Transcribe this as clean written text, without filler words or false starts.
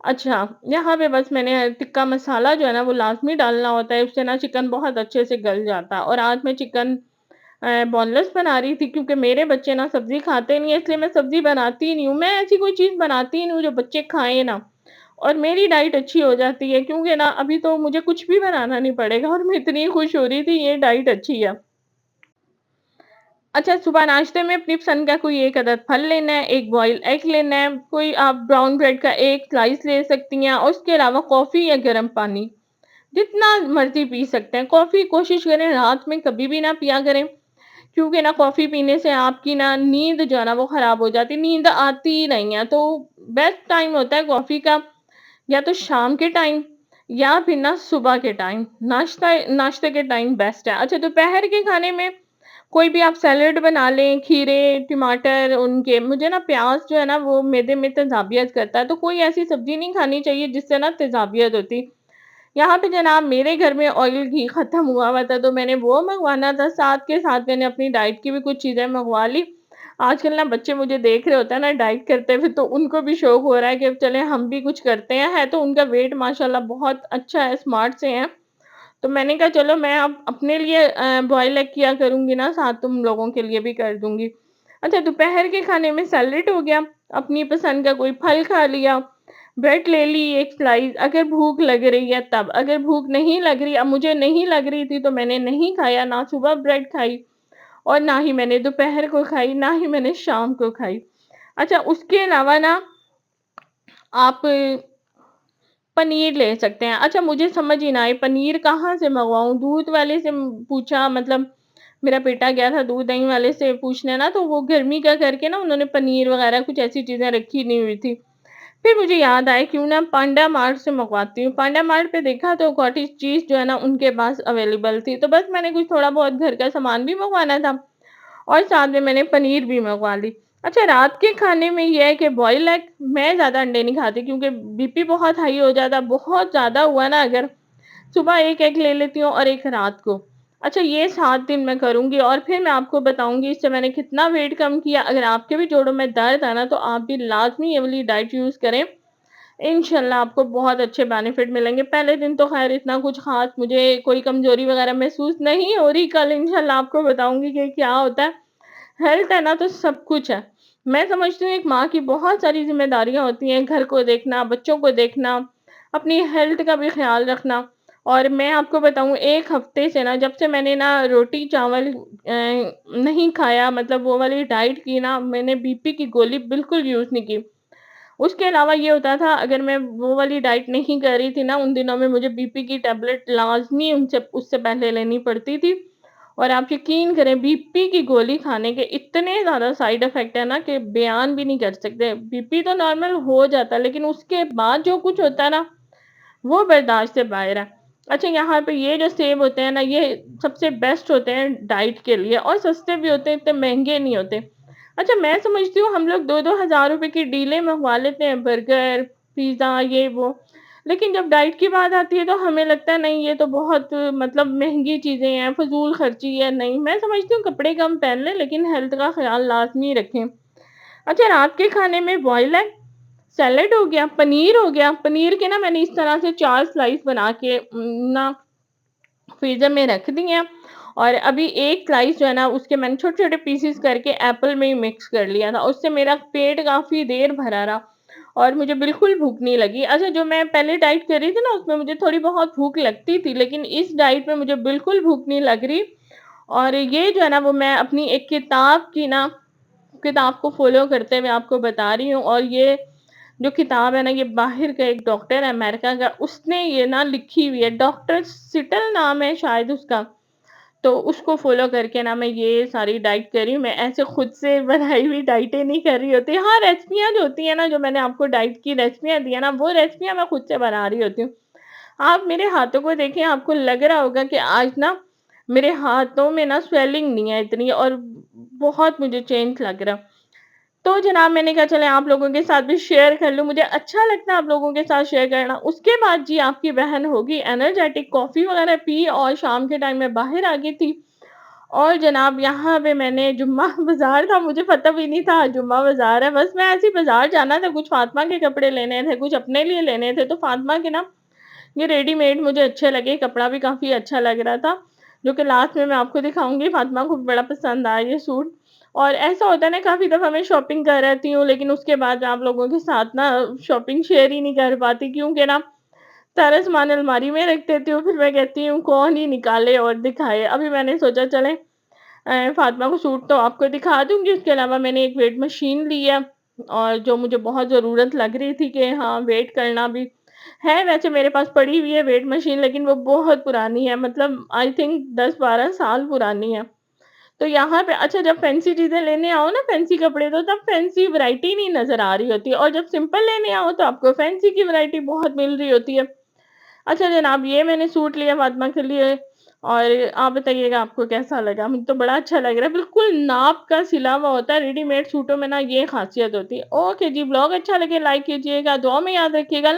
اچھا، یہاں پہ بس میں نے ٹکا مسالہ جو ہے نا وہ لازمی ڈالنا ہوتا ہے، اس سے نا چکن بہت اچھے سے گل جاتا ہے۔ اور آج میں چکن بون لیس بنا رہی تھی کیونکہ میرے بچے نا سبزی کھاتے نہیں ہیں، اس لیے میں سبزی بناتی ہی نہیں ہوں، میں ایسی کوئی چیز بناتی ہی نہیں ہوں جو بچے کھائیں نا، اور میری ڈائٹ اچھی ہو جاتی ہے کیونکہ نا ابھی تو مجھے کچھ بھی بنانا نہیں پڑے گا اور میں اتنی خوش ہو رہی تھی، یہ ڈائٹ اچھی ہے۔ اچھا، صبح ناشتے میں اپنی پسند کا کوئی ایک عدد پھل لینا ہے، ایک بوائل ایگ لینا ہے، کوئی آپ براؤن بریڈ کا ایک سلائس لے سکتی ہیں، اور اس کے علاوہ کافی یا گرم پانی جتنا مرضی پی سکتے ہیں۔ کافی کوشش کریں رات میں کبھی بھی نہ پیا کریں، کیونکہ نا کافی پینے سے آپ کی نا نیند جو ہے نا وہ خراب ہو جاتی ہے، نیند آتی ہی نہیں ہے۔ تو بیسٹ ٹائم ہوتا ہے کافی کا یا تو شام کے ٹائم یا پھر نا صبح کے ٹائم، ناشتے کے ٹائم بیسٹ ہے۔ اچھا، دوپہر کے کھانے میں کوئی بھی آپ سیلڈ بنا لیں، کھیرے، ٹماٹر ان کے، مجھے نا پیاز جو ہے نا وہ معدے میں تیزابیت کرتا ہے، تو کوئی ایسی سبزی نہیں کھانی چاہیے جس سے نا تیزابیت ہوتی۔ یہاں پہ جناب میرے گھر میں آئل گھی ختم ہوا ہوا تھا تو میں نے وہ منگوانا تھا، ساتھ کے ساتھ میں نے اپنی ڈائٹ کی بھی کچھ چیزیں منگوا لی۔ آج کل نا بچے مجھے دیکھ رہے ہوتے ہیں نا ڈائٹ کرتے ہوئے، تو ان کو بھی شوق ہو رہا ہے کہ چلیں ہم بھی کچھ کرتے ہیں، ہے تو ان کا ویٹ ماشاءاللہ بہت اچھا ہے، اسمارٹ سے ہیں۔ تو میں نے کہا چلو میں اب اپنے لیے بوائل ایگ کیا کروں گی نا، ساتھ تم لوگوں کے لیے بھی کر دوں گی۔ اچھا، دوپہر کے کھانے میں سیلڈ ہو گیا، اپنی پسند کا کوئی پھل کھا لیا، بریڈ لے لی ایک سلائس اگر بھوک لگ رہی ہے تب، اگر بھوک نہیں لگ رہی، اب مجھے نہیں لگ رہی تھی تو میں نے نہیں کھایا، نہ صبح بریڈ کھائی اور نہ ہی میں نے دوپہر کو کھائی، نہ ہی میں نے شام کو کھائی۔ اچھا، اس کے علاوہ نا آپ پنیر لے سکتے ہیں۔ اچھا، مجھے سمجھ ہی نہ آئی پنیر کہاں سے منگواؤں، دودھ والے سے پوچھا، مطلب میرا بیٹا گیا تھا دودھ دہی والے سے پوچھنے نا، تو وہ گرمی کا کر کے نا انہوں نے پنیر وغیرہ کچھ ایسی چیزیں رکھی نہیں ہوئی تھی۔ پھر مجھے یاد آیا کیوں نہ پانڈا مارٹ سے منگواتی ہوں، پانڈا مارٹ پہ دیکھا تو کاٹیج چیز جو ہے نا ان کے پاس اویلیبل تھی، تو بس میں نے کچھ تھوڑا بہت گھر کا سامان بھی منگوانا تھا اور ساتھ میں نے پنیر بھی منگوا لی۔ اچھا، رات کے کھانے میں یہ ہے کہ بوائل ایگ، میں زیادہ انڈے نہیں کھاتی کیونکہ بی پی بہت ہائی ہو جاتا، بہت زیادہ ہوا نا اگر، صبح ایک ایگ لے لیتی ہوں اور ایک رات کو۔ اچھا، یہ 7 دن میں کروں گی اور پھر میں آپ کو بتاؤں گی اس سے میں نے کتنا ویٹ کم کیا۔ اگر آپ کے بھی جوڑوں میں درد ہے نا تو آپ بھی لازمی یہ والی ڈائٹ یوز کریں، انشاءاللہ آپ کو بہت اچھے بینیفٹ ملیں گے۔ پہلے دن تو خیر اتنا کچھ خاص مجھے کوئی کمزوری وغیرہ محسوس نہیں ہو رہی، کل انشاءاللہ آپ کو بتاؤں گی کہ کیا ہوتا ہے۔ ہیلتھ ہے نا تو سب کچھ ہے۔ میں سمجھتی ہوں ایک ماں کی بہت ساری ذمہ داریاں ہوتی ہیں، گھر کو دیکھنا، بچوں کو دیکھنا، اپنی ہیلتھ کا بھی خیال رکھنا۔ اور میں آپ کو بتاؤں ایک ہفتے سے نا، جب سے میں نے نا روٹی چاول نہیں کھایا، مطلب وہ والی ڈائٹ کی نا، میں نے بی پی کی گولی بالکل یوز نہیں کی۔ اس کے علاوہ یہ ہوتا تھا اگر میں وہ والی ڈائٹ نہیں کر رہی تھی نا، ان دنوں میں مجھے بی پی کی ٹیبلٹ لازمی اس سے پہلے لینی پڑتی تھی، اور آپ یقین کریں بی پی کی گولی کھانے کے اتنے زیادہ سائیڈ افیکٹ ہیں نا کہ بیان بھی نہیں کر سکتے۔ بی پی تو نارمل ہو جاتا ہے لیکن اس کے بعد جو کچھ ہوتا ہے نا وہ برداشت سے باہر ہے۔ اچھا، یہاں پہ یہ جو سیب ہوتے ہیں نا یہ سب سے بیسٹ ہوتے ہیں ڈائٹ کے لیے، اور سستے بھی ہوتے ہیں، اتنے مہنگے نہیں ہوتے۔ اچھا، میں سمجھتی ہوں ہم لوگ 2-2 ہزار روپے کی ڈیلیں منگوا لیتے ہیں، برگر، پیزا، یہ وہ، لیکن جب ڈائٹ کی بات آتی ہے تو ہمیں لگتا ہے نہیں یہ تو بہت مطلب مہنگی چیزیں ہیں، فضول خرچی ہے۔ نہیں، میں سمجھتی ہوں کپڑے کم پہن لیں لیکن ہیلتھ کا خیال لازمی رکھیں۔ اچھا، رات کے کھانے میں بوائل ایگ، سیلڈ ہو گیا، پنیر ہو گیا، پنیر کے نا میں نے اس طرح سے 4 سلائس بنا کے نا فریزر میں رکھ دی ہیں، اور ابھی ایک سلائس جو ہے نا اس کے میں نے چھوٹے چھوٹے پیسز کر کے ایپل میں ہی مکس کر لیا تھا، اس سے میرا پیٹ کافی دیر بھرا رہا اور مجھے بالکل بھوک نہیں لگی۔ اچھا، جو میں پہلے ڈائٹ کر رہی تھی نا اس میں مجھے تھوڑی بہت بھوک لگتی تھی، لیکن اس ڈائٹ میں مجھے بالکل بھوک نہیں لگ رہی، اور یہ جو ہے نا وہ میں اپنی ایک کتاب کو فالو کرتے ہوئے آپ کو بتا رہی ہوں۔ اور یہ جو کتاب ہے نا یہ باہر کا ایک ڈاکٹر ہے امریکہ کا، اس نے یہ نا لکھی ہوئی ہے، ڈاکٹر سٹل نام ہے شاید اس کا، تو اس کو فالو کر کے نا میں یہ ساری ڈائٹ کر رہی ہوں۔ میں ایسے خود سے بنائی ہوئی ڈائٹیں نہیں کر رہی ہوتی، ہاں ریسیپیاں جو ہوتی ہیں نا، جو میں نے آپ کو ڈائٹ کی ریسیپیاں دی ہیں نا، وہ ریسیپیاں میں خود سے بنا رہی ہوتی ہوں۔ آپ میرے ہاتھوں کو دیکھیں، آپ کو لگ رہا ہوگا کہ آج نا میرے ہاتھوں میں نا سویلنگ نہیں ہے اتنی، اور بہت مجھے چینج لگ رہا۔ تو جناب میں نے کہا چلیں آپ لوگوں کے ساتھ بھی شیئر کر لوں، مجھے اچھا لگتا ہے آپ لوگوں کے ساتھ شیئر کرنا۔ اس کے بعد جی آپ کی بہن ہوگی انرجیٹک، کافی وغیرہ پی اور شام کے ٹائم میں باہر آ گئی تھی، اور جناب یہاں پہ میں نے جمعہ بازار تھا، مجھے پتہ بھی نہیں تھا جمعہ بازار ہے، بس میں ایسے ہی بازار جانا تھا، کچھ فاطمہ کے کپڑے لینے تھے، کچھ اپنے لیے لینے تھے، تو فاطمہ کے نا یہ ریڈی میڈ مجھے اچھے لگے، کپڑا بھی کافی اچھا لگ رہا تھا، جو کہ لاسٹ میں آپ کو دکھاؤں گی۔ فاطمہ کو بڑا پسند آیا یہ سوٹ۔ اور ایسا ہوتا ہے نا، کافی دفعہ میں شاپنگ کر رہتی ہوں، لیکن اس کے بعد آپ لوگوں کے ساتھ نا شاپنگ شیئر ہی نہیں کر پاتی، کیونکہ نا سارا سامان الماری میں رکھ دیتی ہوں، پھر میں کہتی ہوں کون ہی نکالے اور دکھائے۔ ابھی میں نے سوچا چلیں فاطمہ کو سوٹ تو آپ کو دکھا دوں گی، اس کے علاوہ میں نے ایک ویٹ مشین لی ہے، اور جو مجھے بہت ضرورت لگ رہی تھی کہ ہاں ویٹ کرنا بھی ہے، ویسے میرے پاس پڑی ہوئی ہے ویٹ مشین، لیکن وہ بہت پرانی ہے، مطلب آئی تھنک 10-12 سال پرانی ہے۔ تو یہاں پہ اچھا جب فینسی چیزیں لینے آؤ نا، فینسی کپڑے، تو تب فینسی ورائٹی نہیں نظر آ رہی ہوتی، اور جب سمپل لینے آؤ تو آپ کو فینسی کی ورائٹی بہت مل رہی ہوتی ہے۔ اچھا جناب، یہ میں نے سوٹ لیا فاطمہ کے لیے، اور آپ بتائیے گا آپ کو کیسا لگا؟ مجھے تو بڑا اچھا لگ رہا ہے، بالکل ناپ کا سلا ہوا ہوتا ہے، ریڈی میڈ سوٹوں میں نا یہ خاصیت ہوتی ہے۔ اوکے جی، بلاگ اچھا لگے لائک کیجیے گا، دعا میں یاد رکھیے گا۔